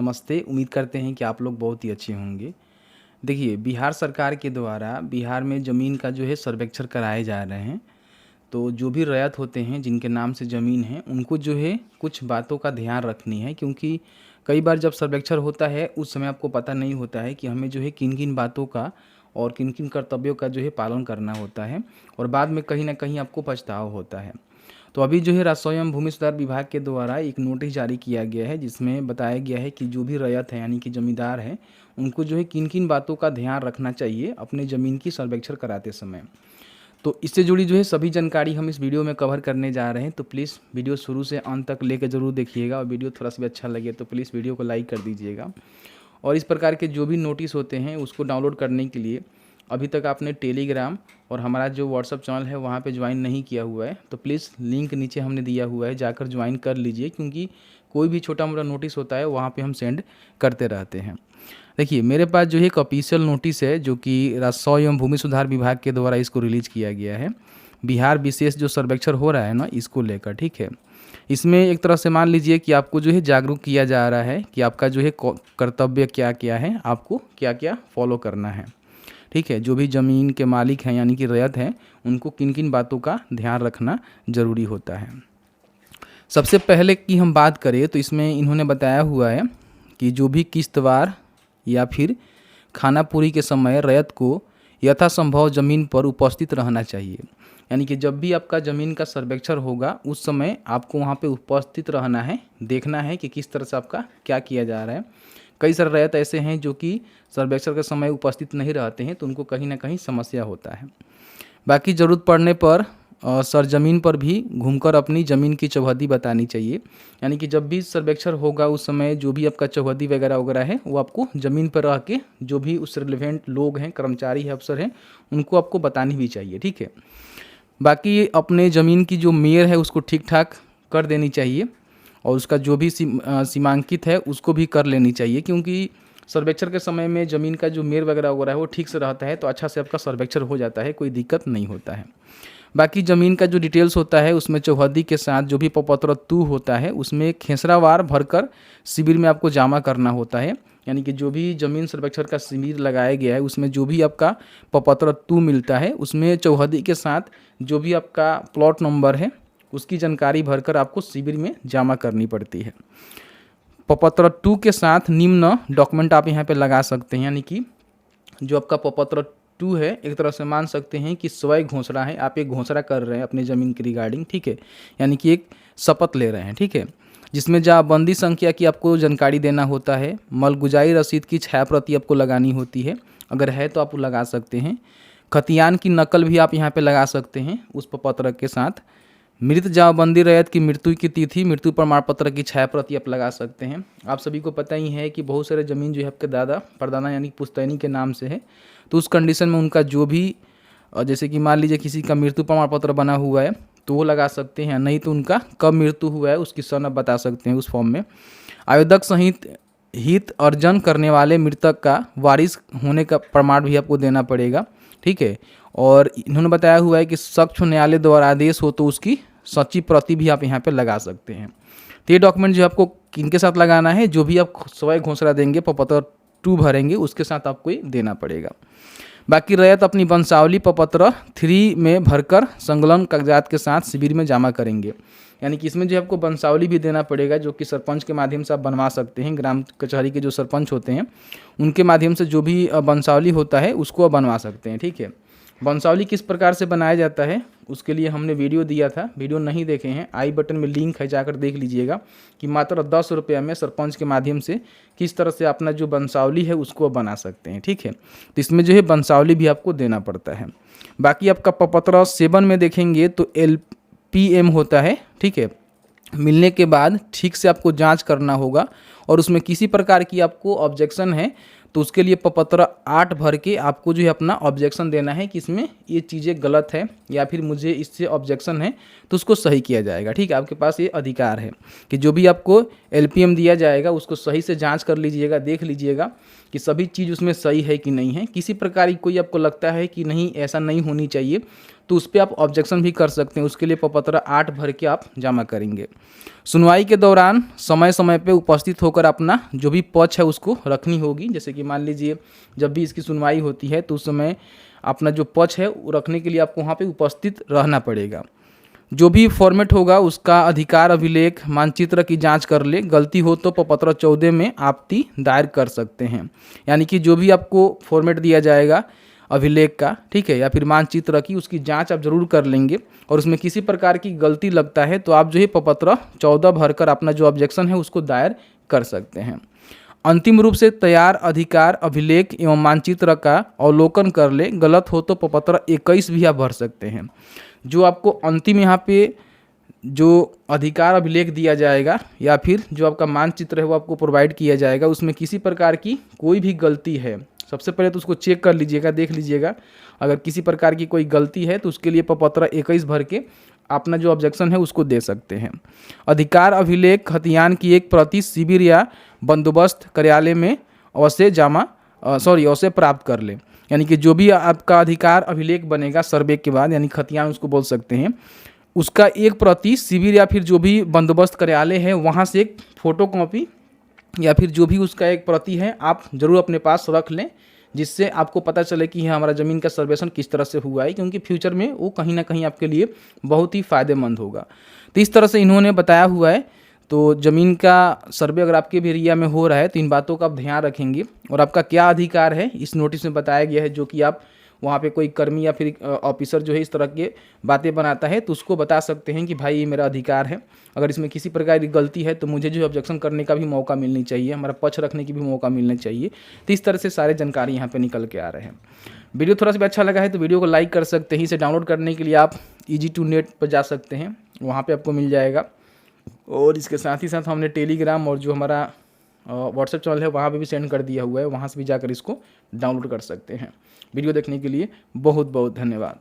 नमस्ते। उम्मीद करते हैं कि आप लोग बहुत ही अच्छे होंगे। देखिए, बिहार सरकार के द्वारा बिहार में ज़मीन का जो है सर्वेक्षण कराए जा रहे हैं। तो जो भी रैयत होते हैं जिनके नाम से ज़मीन है, उनको जो है कुछ बातों का ध्यान रखनी है, क्योंकि कई बार जब सर्वेक्षण होता है उस समय आपको पता नहीं होता है कि हमें जो है किन किन बातों का और किन किन कर्तव्यों का जो है पालन करना होता है, और बाद में कहीं ना कहीं आपको पछतावा होता है। तो अभी जो है राजस्व एवं भूमि सुधार विभाग के द्वारा एक नोटिस जारी किया गया है, जिसमें बताया गया है कि जो भी रैयत है यानी कि जमींदार हैं, उनको जो है किन किन बातों का ध्यान रखना चाहिए अपने ज़मीन की सर्वेक्षण कराते समय। तो इससे जुड़ी जो है सभी जानकारी हम इस वीडियो में कवर करने जा रहे हैं। तो प्लीज़ वीडियो शुरू से अंत तक लेकर ज़रूर देखिएगा, और वीडियो थोड़ा सा भी अच्छा लगे तो प्लीज़ वीडियो को लाइक कर दीजिएगा। और इस प्रकार के जो भी नोटिस होते हैं उसको डाउनलोड करने के लिए अभी तक आपने टेलीग्राम और हमारा जो व्हाट्सअप चैनल है वहाँ पे ज्वाइन नहीं किया हुआ है तो प्लीज़ लिंक नीचे हमने दिया हुआ है, जाकर ज्वाइन कर लीजिए, क्योंकि कोई भी छोटा मोटा नोटिस होता है वहाँ पे हम सेंड करते रहते हैं। देखिए, मेरे पास जो है एक ऑफिशियल नोटिस है जो कि राजस्व एवं भूमि सुधार विभाग के द्वारा इसको रिलीज किया गया है। बिहार विशेष जो सर्वेक्षण हो रहा है ना, इसको लेकर, ठीक है। इसमें एक तरह से मान लीजिए कि आपको जो है जागरूक किया जा रहा है कि आपका जो है कर्तव्य क्या क्या है, आपको क्या क्या फॉलो करना है, ठीक है। जो भी ज़मीन के मालिक हैं यानी कि रैयत हैं, उनको किन किन बातों का ध्यान रखना ज़रूरी होता है। सबसे पहले की हम बात करें तो इसमें इन्होंने बताया हुआ है कि जो भी किश्तवार या फिर खानापुरी के समय रैयत को यथासंभव ज़मीन पर उपस्थित रहना चाहिए। यानी कि जब भी आपका ज़मीन का सर्वेक्षण होगा उस समय आपको वहाँ पे उपस्थित रहना है, देखना है कि किस तरह से आपका क्या किया जा रहा है। कई सारे रैयत ऐसे हैं जो कि सर्वेक्षण के समय उपस्थित नहीं रहते हैं, तो उनको कहीं ना कहीं समस्या होता है। बाकी ज़रूरत पड़ने पर सरजमीन पर भी घूमकर अपनी ज़मीन की चौहद्दी बतानी चाहिए। यानी कि जब भी सर्वेक्षण होगा उस समय जो भी आपका चौहद्दी वगैरह वगैरह है वो आपको ज़मीन पर रह के जो भी उस रिलेवेंट लोग हैं, कर्मचारी है, अफसर हैं, उनको आपको बतानी भी चाहिए, ठीक है। बाकी अपने ज़मीन की जो मेयर है उसको ठीक ठाक कर देनी चाहिए, और उसका जो भी सीमांकित है उसको भी कर लेनी चाहिए, क्योंकि सर्वेक्षण के समय में ज़मीन का जो मेयर वगैरह वगैरह है वो ठीक से रहता है तो अच्छा से आपका सर्वेक्षण हो जाता है, कोई दिक्कत नहीं होता है। बाकी ज़मीन का जो डिटेल्स होता है उसमें चौहद्दी के साथ जो भी प्रपत्र 2 होता है उसमें खेसरावार भरकर शिविर में आपको जमा करना होता है। यानी कि जो भी ज़मीन सर्वेक्षण का शिविर लगाया गया है उसमें जो भी आपका प्रपत्र 2 मिलता है उसमें चौहद्दी के साथ जो भी आपका प्लॉट नंबर है उसकी जानकारी भरकर आपको शिविर में जमा करनी पड़ती है। प्रपत्र 2 के साथ निम्न डॉक्यूमेंट आप यहाँ पे लगा सकते हैं। यानी कि जो आपका प्रपत्र 2 है एक तरह से मान सकते हैं कि स्वयं घोषणा है, आप एक घोषणा कर रहे हैं अपनी ज़मीन के रिगार्डिंग, ठीक है। यानी कि एक शपथ ले रहे हैं, ठीक है, जिसमें जमाबंदी संख्या की आपको जानकारी देना होता है। मलगुजारी रसीद की छायाप्रति आपको लगानी होती है, अगर है तो आप लगा सकते हैं। खतियान की नकल भी आप यहाँ पे लगा सकते हैं उस प्रपत्र के साथ। मृत जमाबंदी रैयत की मृत्यु की तिथि, मृत्यु प्रमाण पत्र की छायाप्रति आप लगा सकते हैं। आप सभी को पता ही है कि बहुत सारे ज़मीन जो है आपके दादा परदादा यानी पुश्तैनी के नाम से है, तो उस कंडीशन में उनका जो भी जैसे कि मान लीजिए किसी का मृत्यु प्रमाण पत्र बना हुआ है तो वो लगा सकते हैं, नहीं तो उनका कब मृत्यु हुआ है उसकी सन आप बता सकते हैं उस फॉर्म में। आवेदक सहित हित अर्जन करने वाले मृतक का वारिस होने का प्रमाण भी आपको देना पड़ेगा, ठीक है। और इन्होंने बताया हुआ है कि सक्षम न्यायालय द्वारा आदेश हो तो उसकी सच्ची प्रति भी आप यहाँ पे लगा सकते हैं। तो ये डॉक्यूमेंट जो आपको किनके साथ लगाना है, जो भी आप स्वयं घोषणा देंगे, प्रपत्र 2 भरेंगे, उसके साथ आपको ये देना पड़ेगा। बाकी रैयत अपनी वंशावली प्रपत्र 3 में भरकर संलग्न कागजात के साथ शिविर में जमा करेंगे। यानी कि इसमें जो आपको वंशावली भी देना पड़ेगा, जो कि सरपंच के माध्यम से आप बनवा सकते हैं। ग्राम कचहरी के जो सरपंच होते हैं उनके माध्यम से जो भी वंशावली होता है उसको आप बनवा सकते हैं, ठीक है। वंशावली किस प्रकार से बनाया जाता है उसके लिए हमने वीडियो दिया था, वीडियो नहीं देखे हैं आई बटन में लिंक है, जाकर देख लीजिएगा कि मात्र 10 रुपये में सरपंच के माध्यम से किस तरह से अपना जो वंशावली है उसको बना सकते हैं, ठीक है। तो इसमें जो है वंशावली भी आपको देना पड़ता है। बाकी आपका प्रपत्र 7 में देखेंगे तो LPM होता है, ठीक है। मिलने के बाद ठीक से आपको जांच करना होगा, और उसमें किसी प्रकार की आपको ऑब्जेक्शन है तो उसके लिए प्रपत्र 8 भर के आपको जो है अपना ऑब्जेक्शन देना है कि इसमें ये चीज़ें गलत है या फिर मुझे इससे ऑब्जेक्शन है, तो उसको सही किया जाएगा। ठीक है, आपके पास ये अधिकार है कि जो भी आपको एलपीएम दिया जाएगा उसको सही से जांच कर लीजिएगा, देख लीजिएगा कि सभी चीज़ उसमें सही है कि नहीं है। किसी प्रकार की कोई आपको लगता है कि नहीं ऐसा नहीं होनी चाहिए, तो उस पर आप ऑब्जेक्शन भी कर सकते हैं। उसके लिए प्रपत्र 8 भर के आप जमा करेंगे। सुनवाई के दौरान समय समय पे उपस्थित होकर अपना जो भी पक्ष है उसको रखनी होगी। जैसे कि मान लीजिए जब भी इसकी सुनवाई होती है तो उस समय अपना जो पक्ष है वो रखने के लिए आपको वहाँ पे उपस्थित रहना पड़ेगा। जो भी फॉर्मेट होगा उसका अधिकार अभिलेख मानचित्र की जांच कर ले, गलती हो तो प्रपत्र 14 में आपत्ति दायर कर सकते हैं। यानी कि जो भी आपको फॉर्मेट दिया जाएगा अभिलेख का, ठीक है, या फिर मानचित्र की, उसकी जांच आप जरूर कर लेंगे और उसमें किसी प्रकार की गलती लगता है तो आप जो है प्रपत्र 14 भरकर अपना जो ऑब्जेक्शन है उसको दायर कर सकते हैं। अंतिम रूप से तैयार अधिकार अभिलेख एवं मानचित्र का अवलोकन कर ले, गलत हो तो प्रपत्र 21 भी आप भर सकते हैं। जो आपको अंतिम यहाँ पे जो अधिकार अभिलेख दिया जाएगा या फिर जो आपका मानचित्र है वो आपको प्रोवाइड किया जाएगा, उसमें किसी प्रकार की कोई भी गलती है, सबसे पहले तो उसको चेक कर लीजिएगा, देख लीजिएगा। अगर किसी प्रकार की कोई गलती है तो उसके लिए प्रपत्र 21 भर के अपना जो ऑब्जेक्शन है उसको दे सकते हैं। अधिकार अभिलेख खतियान की एक प्रति शिविर या बंदोबस्त कार्यालय में अवश्य प्राप्त कर ले। यानी कि जो भी आपका अधिकार अभिलेख बनेगा सर्वे के बाद, यानी खतियान उसको बोल सकते हैं, उसका एक प्रति शिविर या फिर जो भी बंदोबस्त कार्यालय है वहाँ से एक फोटो कॉपी या फिर जो भी उसका एक प्रति है आप ज़रूर अपने पास रख लें, जिससे आपको पता चले कि हमारा ज़मीन का सर्वेक्षण किस तरह से हुआ है, क्योंकि फ्यूचर में वो कहीं ना कहीं आपके लिए बहुत ही फ़ायदेमंद होगा। तो इस तरह से इन्होंने बताया हुआ है। तो ज़मीन का सर्वे अगर आपके भी एरिया में हो रहा है तो इन बातों का आप ध्यान रखेंगे और आपका क्या अधिकार है इस नोटिस में बताया गया है। जो कि आप वहाँ पे कोई कर्मी या फिर ऑफिसर जो है इस तरह के बातें बनाता है तो उसको बता सकते हैं कि भाई ये मेरा अधिकार है, अगर इसमें किसी प्रकार की गलती है तो मुझे जो ऑब्जेक्शन करने का भी मौका मिलनी चाहिए, हमारा पक्ष रखने की भी मौका मिलना चाहिए। तो इस तरह से सारे जानकारी यहाँ पे निकल के आ रहे हैं। वीडियो थोड़ा सा भी अच्छा लगा है तो वीडियो को लाइक कर सकते हैं। इसे डाउनलोड करने के लिए आप EG2net पर जा सकते हैं, वहाँ पर आपको मिल जाएगा। और इसके साथ ही साथ हमने टेलीग्राम और जो हमारा व्हाट्सएप चैनल है वहाँ पे भी सेंड कर दिया हुआ है, वहाँ से भी जाकर इसको डाउनलोड कर सकते हैं। वीडियो देखने के लिए बहुत बहुत धन्यवाद।